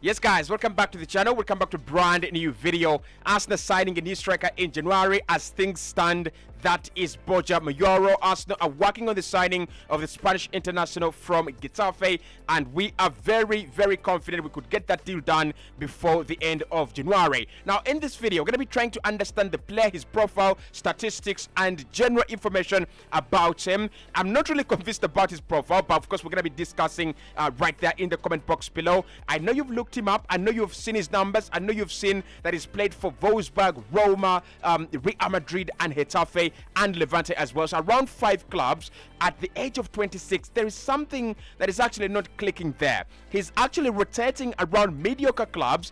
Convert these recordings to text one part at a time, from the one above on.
Yes, guys, welcome back to the channel. Welcome back to brand new video. Arsenal signing a new striker in January. As things stand, that is Borja Moyoral. Arsenal are working on the signing of the Spanish international from Getafe, and we are very, very confident we could get that deal done before the end of January. Now, in this video, we're going to be trying to understand the player, his profile, statistics, and general information about him. I'm not really convinced about his profile, but of course, we're going to be discussing right there in the comment box below. I know you've looked him up. I know you've seen his numbers. I know you've seen that he's played for Wolfsburg, Roma, Real Madrid, and Getafe, and Levante as well. So around 5 clubs at the age of 26. There is something that is actually not clicking there. He's actually rotating around mediocre clubs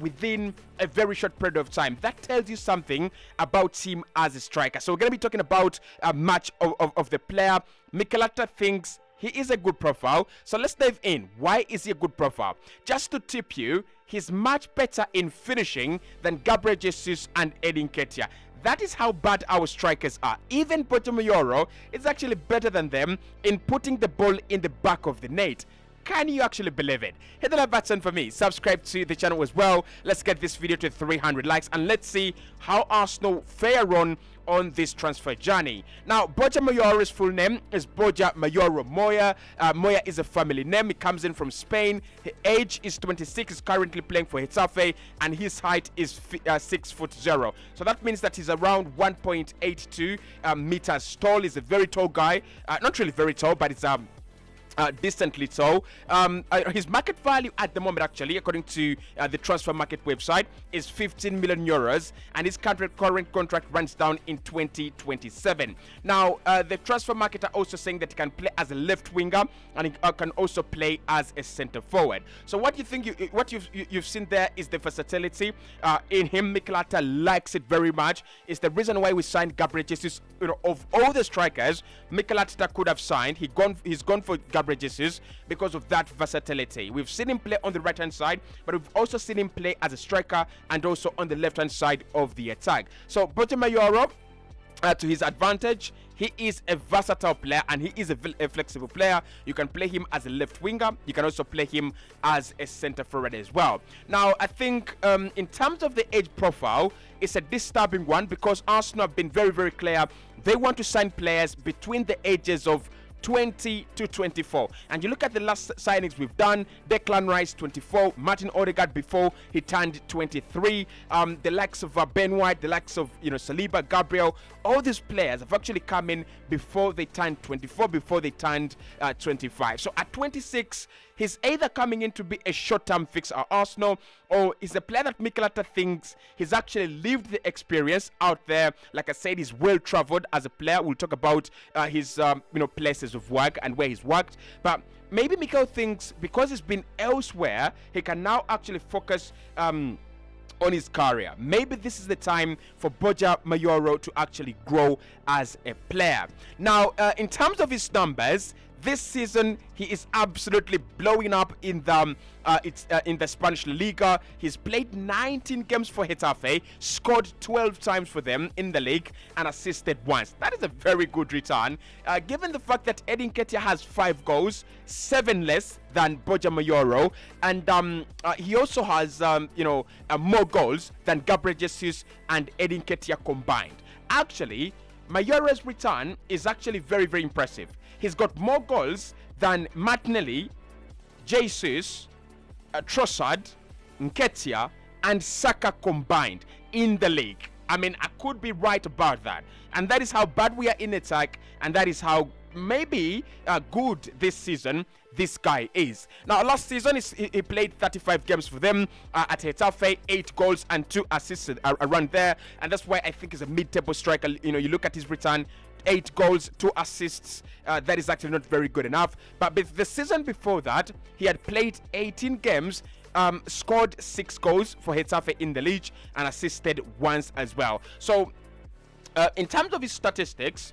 within a very short period of time. That tells you something about him as a striker. So we're going to be talking about much of the player. Mikel Arteta thinks he is a good profile. So let's dive in. Why is he a good profile? Just to tip you, he's much better in finishing than Gabriel Jesus and Edin Ketia. That is how bad our strikers are. Even Borja Moyoral is actually better than them in putting the ball in the back of the net. Can you actually believe it? Hit the like button for me. Subscribe to the channel as well. Let's get this video to 300 likes and let's see how Arsenal fare on this transfer journey. Now, Borja Moyoral's full name is Borja Moyoral Moya. Moya is a family name. He comes in from Spain. His age is 26. He's currently playing for Getafe, and his height is 6'0". So that means that he's around 1.82 meters tall. He's a very tall guy. Not really very tall, but it's decently so. His market value at the moment, actually, according to the transfer market website, is 15 million euros, and his current contract runs down in 2027. Now, the transfer market are also saying that he can play as a left winger, and he can also play as a center forward. So what you think, what you've seen there is the versatility in him. Mikel Arteta likes it very much. It's the reason why we signed Gabriel Jesus. You know, of all the strikers Mikel Arteta could have signed, he's gone for Gabriel Jesus because of that versatility. We've seen him play on the right hand side, but we've also seen him play as a striker and also on the left hand side of the attack. So Borja Moyoral, to his advantage, he is a versatile player and he is a flexible player. You can play him as a left winger. You can also play him as a center forward as well. Now, I think in terms of the age profile, it's a disturbing one because Arsenal have been very, very clear. They want to sign players between the ages of 20 to 24, and you look at the last signings we've done. Declan Rice 24, Martin Odegaard before he turned 23, the likes of Ben White, the likes of Saliba, Gabriel, all these players have actually come in before they turned 24, before they turned 25. So at 26, he's either coming in to be a short-term fix at Arsenal, or he's a player that Mikel Arteta thinks he's actually lived the experience out there. Like I said, he's well-traveled as a player. We'll talk about his places of work and where he's worked, but maybe Mikel thinks because he's been elsewhere, he can now actually focus on his career. Maybe this is the time for Borja Moyoral to actually grow as a player. Now, in terms of his numbers, this season he is absolutely blowing up in the Spanish La Liga. He's played 19 games for Getafe, scored 12 times for them in the league, and assisted once. That is a very good return, given the fact that Edin Ketia has 5 goals, 7 less than Borja Moyoral, and he also has more goals than Gabriel Jesus and Edin Ketia combined. Actually, Mayoral's return is actually very, very impressive. He's got more goals than Martinelli, Jesus, Trossard, Nketiah, and Saka combined in the league. I mean, I could be right about that. And that is how bad we are in attack, and that is how maybe good this season this guy is. Now, last season he played 35 games for them at Getafe, 8 goals and 2 assists around there, and that's why I think he's a mid-table striker. You look at his return, 8 goals, 2 assists. That is actually not very good enough. But the season before that, he had played 18 games, scored 6 goals for Getafe in the league, and assisted once as well. So in terms of his statistics,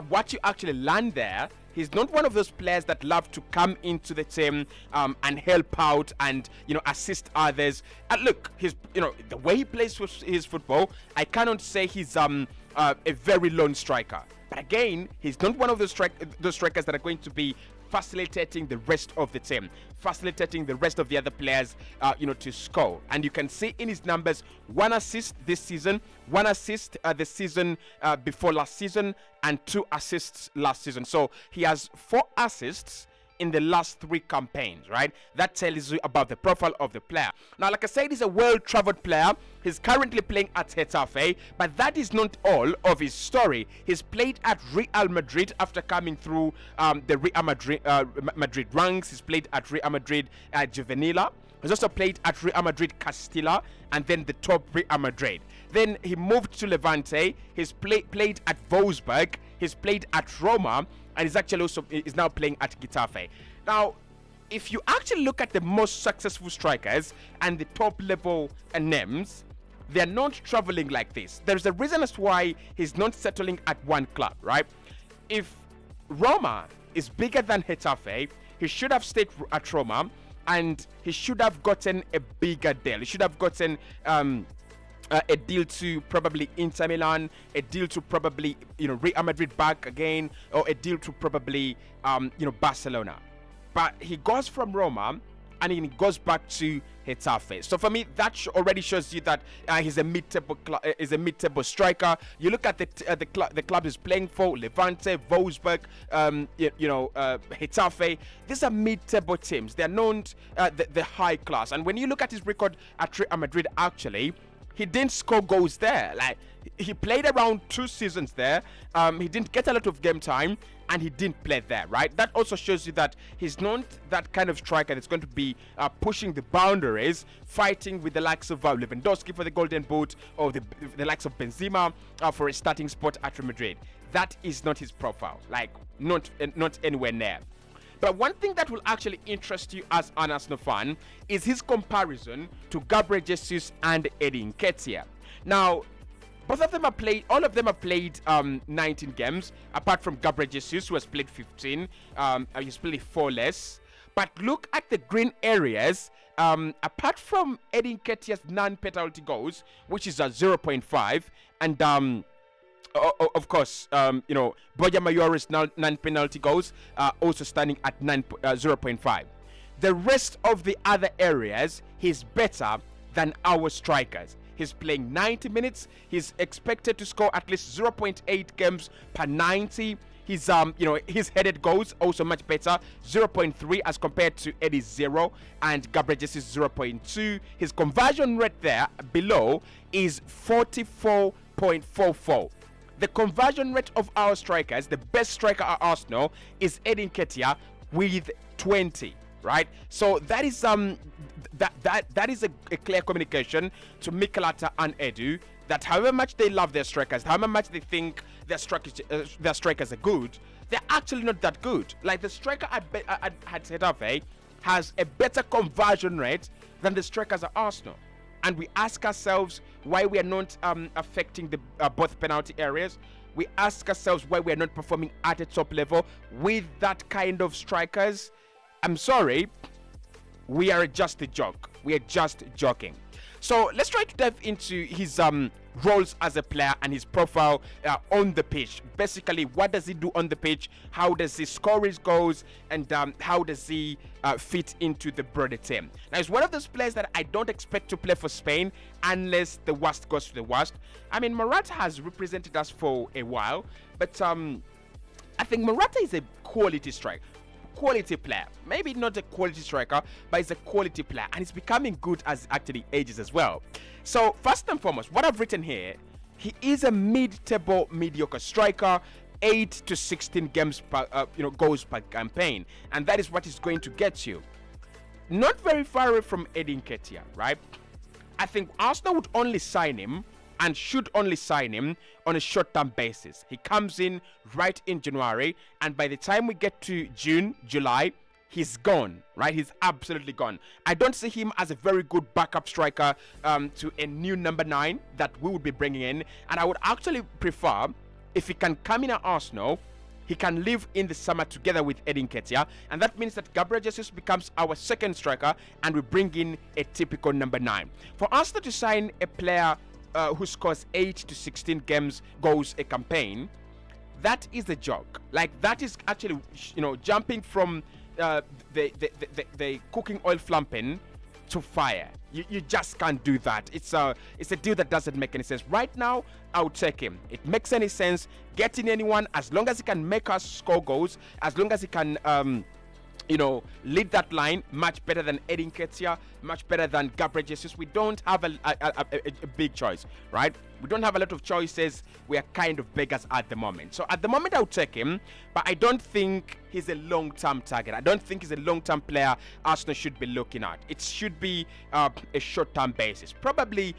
what you actually learn there, he's not one of those players that love to come into the team and help out and assist others. And look, the way he plays his football, I cannot say he's a very lone striker. But again, he's not one of those strikers that are going to be facilitating the rest of the team, facilitating the rest of the other players, to score. And you can see in his numbers, 1 assist this season, 1 assist the season before last season, and 2 assists last season. So he has 4 assists in the last 3 campaigns, right? That tells you about the profile of the player. Now, like I said, he's a well-traveled player. He's currently playing at Getafe, but that is not all of his story. He's played at Real Madrid after coming through the Real Madrid ranks. He's played at Real Madrid Juvenila. He's also played at Real Madrid Castilla and then the top Real Madrid. Then he moved to Levante. He's played at Wolfsburg. He's played at Roma, and he's actually also is now playing at Getafe. Now, if you actually look at the most successful strikers and the top level names, they're not traveling like this. There's a reason as to why he's not settling at one club, right? If Roma is bigger than Getafe, he should have stayed at Roma, and he should have gotten a bigger deal. He should have gotten a deal to probably Inter Milan, a deal to probably Real Madrid back again, or a deal to probably Barcelona. But he goes from Roma and he goes back to Getafe. So for me, that already shows you that he's a mid-table striker. You look at the club he's playing for: Levante, Wolfsburg, Getafe. These are mid-table teams. They're not the high class. And when you look at his record at Real Madrid, actually, he didn't score goals there. Like, he played around 2 seasons there. He didn't get a lot of game time, and he didn't play there, right? That also shows you that he's not that kind of striker that's going to be pushing the boundaries, fighting with the likes of Lewandowski for the Golden Boot, or the likes of Benzema for a starting spot at Real Madrid. That is not his profile. Like, not anywhere near. But one thing that will actually interest you as an Arsenal fan is his comparison to Gabriel Jesus and Eddie Nketiah. Now, all of them have played 19 games, apart from Gabriel Jesus, who has played 15. He's played 4 less. But look at the green areas. Apart from Eddie Nketiah's non-penalty goals, which is at 0.5, and of course, Borja Moyoral's non-penalty goals also standing at 0.5. The rest of the other areas, he's better than our strikers. He's playing 90 minutes. He's expected to score at least 0.8 games per 90. His his headed goals also much better, 0.3 as compared to Eddie's 0 and Gabriel Jesus 0.2. His conversion rate there below is 44.44. The conversion rate of our strikers, the best striker at Arsenal, is Eddie Nketiah with 20, right? So that is that is a clear communication to Mikel Arteta and Edu that however much they love their strikers, however much they think their strikers are good, they're actually not that good. Like, the striker at Getafe has a better conversion rate than the strikers at Arsenal. And we ask ourselves why we are not affecting the both penalty areas. We ask ourselves why we are not performing at a top level with that kind of strikers. I'm sorry, we are just a joke. We are just joking. So let's try to dive into his roles as a player and his profile on the pitch. Basically, what does he do on the pitch? How does he score his goals? And how does he fit into the broader team? Now, he's one of those players that I don't expect to play for Spain unless the worst goes to the worst. I mean, Morata has represented us for a while, but I think Morata is a quality striker. Quality player, maybe not a quality striker, but he's a quality player, and he's becoming good as actually ages as well. So first and foremost, what I've written here, he is a mid-table mediocre striker, 8 to 16 games per goals per campaign, and that is what he's going to get you. Not very far away from Eddie Nketiah, right? I think Arsenal would only sign him and should only sign him on a short-term basis. He comes in right in January, and by the time we get to June, July, he's gone, right? He's absolutely gone. I don't see him as a very good backup striker to a new number 9 that we would be bringing in, and I would actually prefer, if he can come in at Arsenal, he can live in the summer together with Eddie Nketiah, and that means that Gabriel Jesus becomes our second striker, and we bring in a typical number 9. For Arsenal to sign a player who scores 8 to 16 goals a campaign, that is a joke. Like, that is actually, jumping from the cooking oil flamping to fire. You just can't do that. It's a deal that doesn't make any sense. Right now, I would take him. It makes any sense getting anyone, as long as he can make us score goals, as long as he can lead that line much better than Edin Ketia, much better than Gabriel Jesus. We don't have a big choice, right? We don't have a lot of choices. We are kind of beggars at the moment. So at the moment, I would take him, but I don't think he's a long-term target. I don't think he's a long-term player Arsenal should be looking at. It should be a short-term basis, probably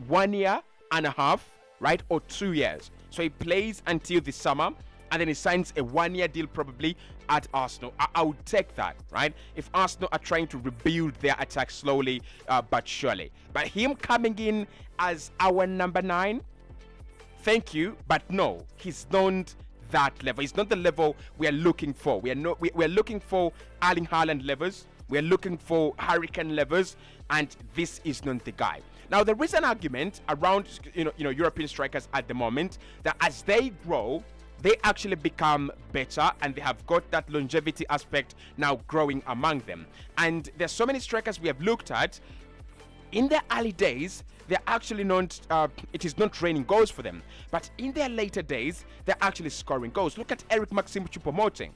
1 year and a half, right, or 2 years. So he plays until the summer, and then he signs a 1-year deal probably at Arsenal. I would take that, right? If Arsenal are trying to rebuild their attack slowly but surely. But him coming in as our number 9, thank you, but no, he's not that level. He's not the level we are looking for. We are looking for Erling Haaland levels. We are looking for Hurricane levels, and this is not the guy. Now, there is an argument around European strikers at the moment that as they grow, they actually become better, and they have got that longevity aspect now growing among them. And there's so many strikers we have looked at. In their early days, they're actually not, it is not raining goals for them. But in their later days, they're actually scoring goals. Look at Eric Maxim Choupo-Moting.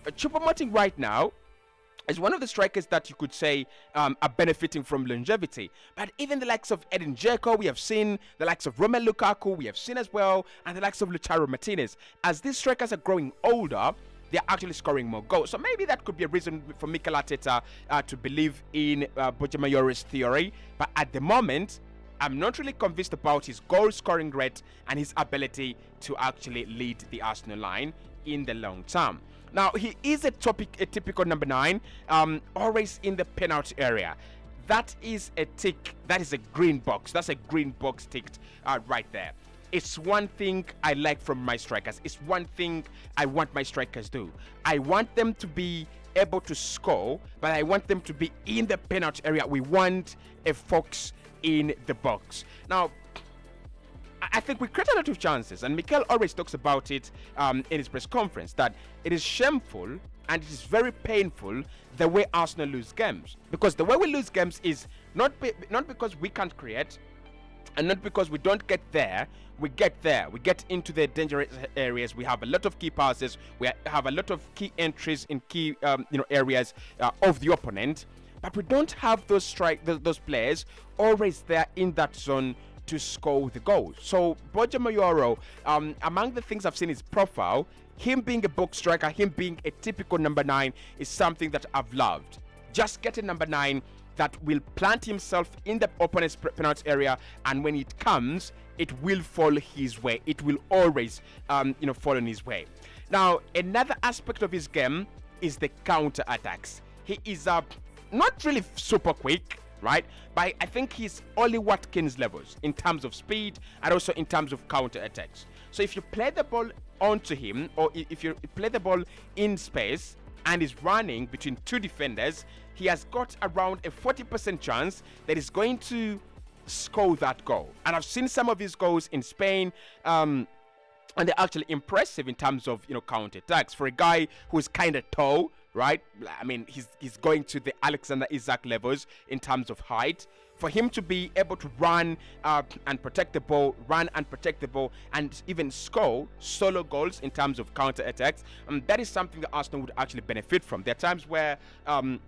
Choupo-Moting right now is one of the strikers that you could say are benefiting from longevity. But even the likes of Edin Dzeko, we have seen, the likes of Romelu Lukaku, we have seen as well, and the likes of Lautaro Martinez. As these strikers are growing older, they're actually scoring more goals. So maybe that could be a reason for Mikel Arteta to believe in Borja Mayoral's theory. But at the moment, I'm not really convinced about his goal scoring rate and his ability to actually lead the Arsenal line in the long term. Now, he is a typical number 9, always in the penalty area. That is a tick. That is a green box. That's a green box ticked right there. It's one thing I like from my strikers. It's one thing I want my strikers to do. I want them to be able to score, but I want them to be in the penalty area. We want a fox in the box. Now, I think we create a lot of chances, and Mikel always talks about it in his press conference, that it is shameful and it is very painful the way Arsenal lose games. Because the way we lose games is not because we can't create, and not because we don't get there. We get there. We get into the dangerous areas. We have a lot of key passes. We have a lot of key entries in key areas of the opponent. But we don't have those players always there in that zone to score the goals. So Borja Mayoral, among the things I've seen his profile, him being a box striker, him being a typical number 9 is something that I've loved. Just get a number 9 that will plant himself in the opponent's penalty area, and when it comes, it will fall his way. It will always fall in his way. Now, another aspect of his game is the counter attacks. He is not really super quick, right? But I think he's Oli Watkins levels in terms of speed and also in terms of counter attacks. So if you play the ball onto him, or if you play the ball in space and is running between 2 defenders, he has got around a 40% chance that he's going to score that goal. And I've seen some of his goals in Spain, and they're actually impressive in terms of counter attacks. For a guy who is kind of tall, right? I mean, he's going to the Alexander Isak levels in terms of height. For him to be able to run and protect the ball, and even score solo goals in terms of counter attacks, that is something that Arsenal would actually benefit from. There are times where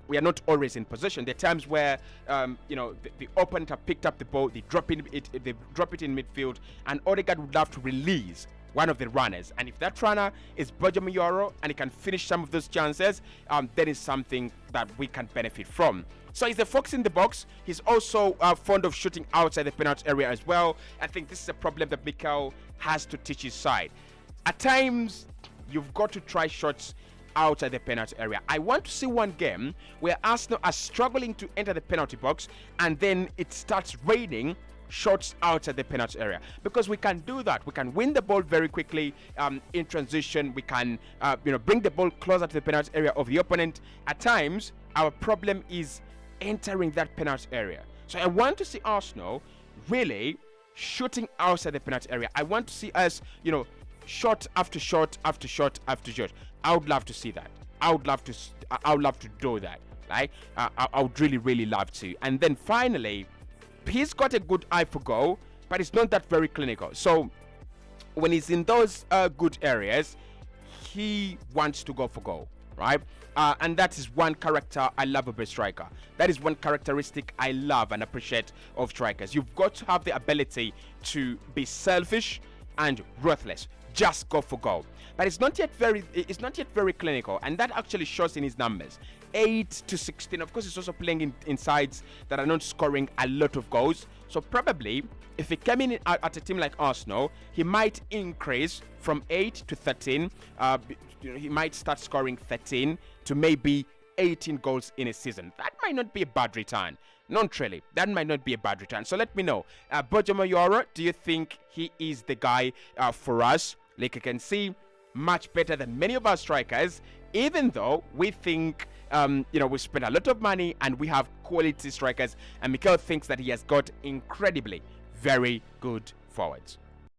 we are not always in possession. There are times where the opponent have picked up the ball, they drop it in midfield, and Odegaard would have to release one of the runners. And if that runner is Borja Mayoral and he can finish some of those chances, that is something that we can benefit from. So he's a fox in the box. He's also fond of shooting outside the penalty area as well. I think this is a problem that Mikel has to teach his side. At times, you've got to try shots outside the penalty area. I want to see one game where Arsenal are struggling to enter the penalty box, and then it starts raining shots outside the penalty area, because we can do that. We can win the ball very quickly in transition. We can bring the ball closer to the penalty area of the opponent. At times, our problem is entering that penalty area. So I want to see Arsenal really shooting outside the penalty area. I want to see us shot after shot after shot after shot. I would love to see that. I would love to do that. Right? I would really love to. And then finally, he's got a good eye for goal, but it's not that very clinical. So when he's in those good areas, he wants to go for goal, right? And that is one character I love of a striker. That is one characteristic I love and appreciate of strikers. You've got to have the ability to be selfish and ruthless. Just go for goal. But it's not yet very clinical, and that actually shows in his numbers. 8 to 16. Of course, he's also playing in sides that are not scoring a lot of goals. So probably, if he came in at a team like Arsenal, he might increase from 8 to 13. He might start scoring 13 to maybe 18 goals in a season. That might not be a bad return. Not really. That might not be a bad return. So let me know. Borja Moyoral, do you think he is the guy for us? Like you can see, much better than many of our strikers, even though we think we spend a lot of money and we have quality strikers, and Mikel thinks that he has got incredibly very good forwards.